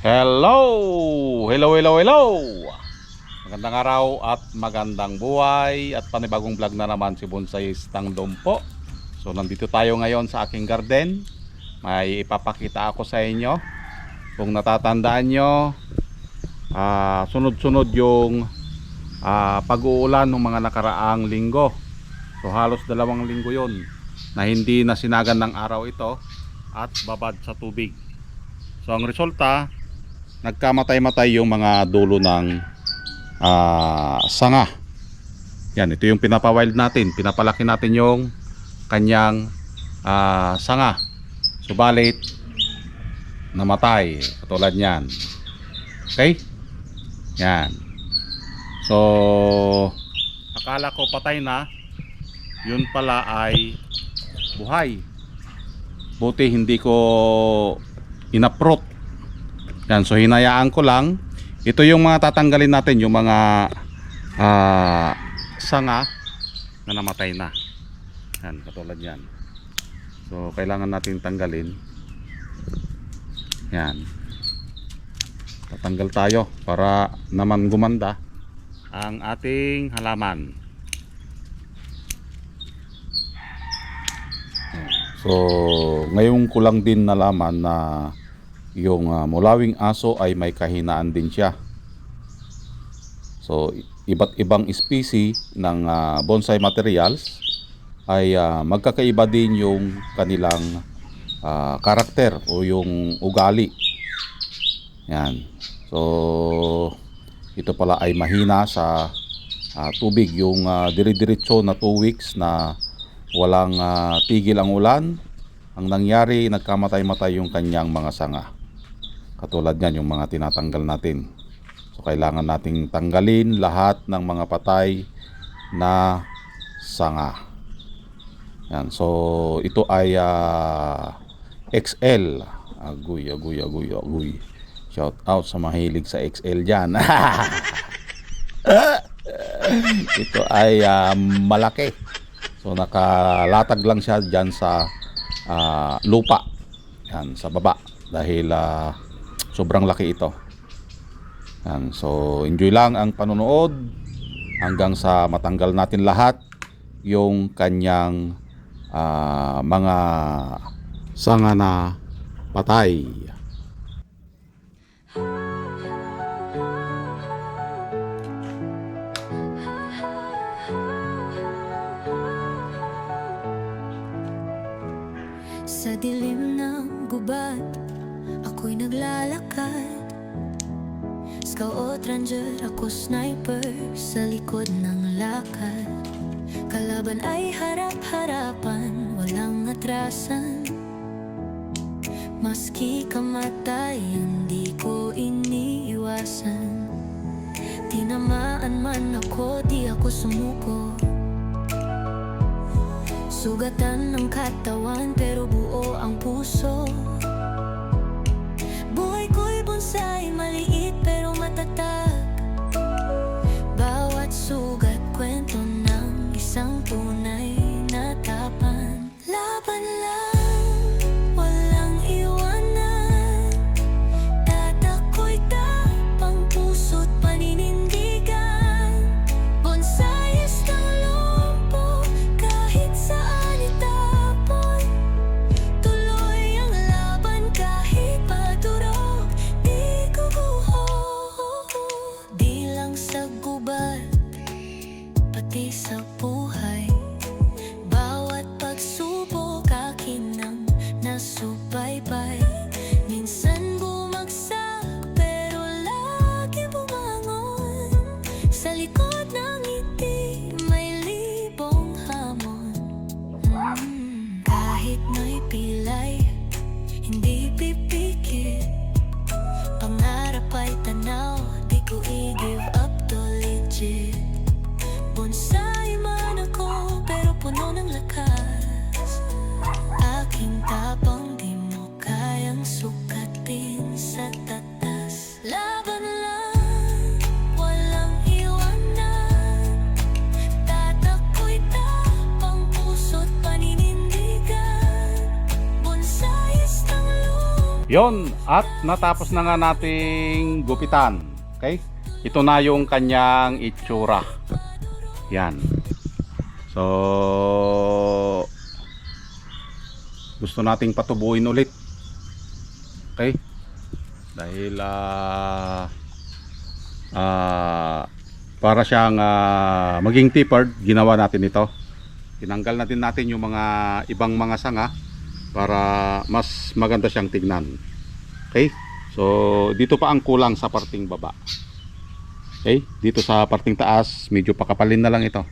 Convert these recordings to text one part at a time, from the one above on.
Hello! Hello, hello, hello! Magandang araw at magandang buhay at panibagong vlog na naman si Bonsai Tangdom po. So nandito tayo ngayon sa aking garden. May ipapakita ako sa inyo. Kung natatandaan nyo, sunod-sunod yung pag-uulan ng mga nakaraang linggo. So halos 2 linggo yon na hindi nasinagan ng araw ito at babad sa tubig. So ang resulta, nagkamatay-matay yung mga dulo ng sanga. Yan, ito yung pinapawild natin. Pinapalaki natin yung kanyang sanga. Subalit namatay katulad niyan. Okay? Yan. So akala ko patay na, yun pala ay buhay. Buti hindi ko inaprot. Yan, so hinayaan ko lang. Ito yung mga tatanggalin natin, yung mga sanga na namatay na. Yan, katulad yan. So kailangan natin tanggalin. Yan. Tatanggal tayo para naman gumanda ang ating halaman. So ngayon ko lang din nalaman na yung mulawing aso ay may kahinaan din siya. So iba't ibang species ng bonsai materials ay magkakaiba din yung kanilang karakter o yung ugali. Yan. So ito pala ay mahina sa tubig. Yung dire-diretso na 2 weeks na walang tigil ang ulan, ang nangyari, nagkamatay-matay yung kanyang mga sanga. Katulad yan, yung mga tinatanggal natin. So kailangan nating tanggalin lahat ng mga patay na sanga. Yan. So ito ay XL. Aguy. Shout out sa mahilig sa XL dyan. Ito ay malaki. So nakalatag lang siya dyan sa lupa. Yan, sa baba. Dahil sobrang laki ito. Yan, so enjoy lang ang panonood hanggang sa matanggal natin lahat yung kanyang mga sanga na patay. Sa dilim ng gubat, ako'y naglalakad. Scout ranger, ako sniper sa likod ng lakad. Kalaban ay harap-harapan, walang atrasan. Maski kamatay, hindi ko iniiwasan. Tinamaan man ako, di ako sumuko. Sugatan ng katawan pero buo ang puso. Buhay ko'y bonsai, maliit pero matatag. Bawat sugat, kwento ng isang tunay na tapang. Laban lang, walang iwanan. Tatako'y tapang, puso't paninindigan. Bonsai ng lumpo, kahit saan itapon. Tuloy ang laban kahit padurog, di guguho. Di lang sa gubat, pati sa buhay. Bawat pagsubok akin ang nasubaybay. Minsan bumagsak pero lagi bumangon. Sa likod ng ngiti may libong hamon. Kahit na'y pilay, hindi pipikit. Pangarap ay tanaw, di ko i-give up to legit. Bonsai man ako pero puno ng lakas. Aking tapang di mo kayang sukatin sa tatas. Laban lang, walang iwanan. Tatako'y tapang, puso't paninindigan. Yon, at natapos na nga nating gupitan. Okay? Ito na yung kanyang itsura. Yan. So, gusto nating patubuin ulit. Okay? Dahil para siyang maging tapered, ginawa natin ito. Tinanggal natin yung mga ibang mga sanga para mas maganda siyang tignan. Okay? So, dito pa ang kulang sa parting baba. Okay? Dito sa parting taas, medyo pakapalin na lang ito.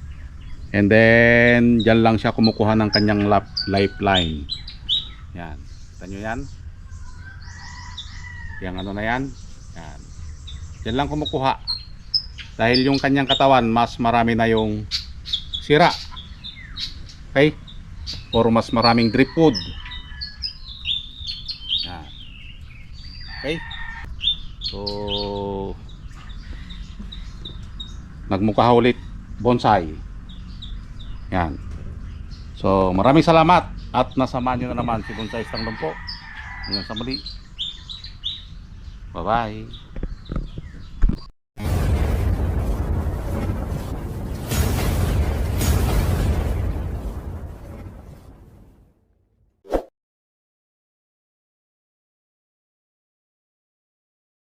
And then, dyan lang siya kumukuha ng kanyang lifeline. Yan. Kita nyo yan? Yang ano na yan? Yan. Dyan lang kumukuha. Dahil yung kanyang katawan, mas marami na yung sira. Okay? Or mas maraming drip food. Yan. Okay? So, nagmukha ulit bonsai. Yan. So, maraming salamat at nasamahan nyo na naman si Bonsai Stang Lumpo. Hanggang sa muli. Bye-bye.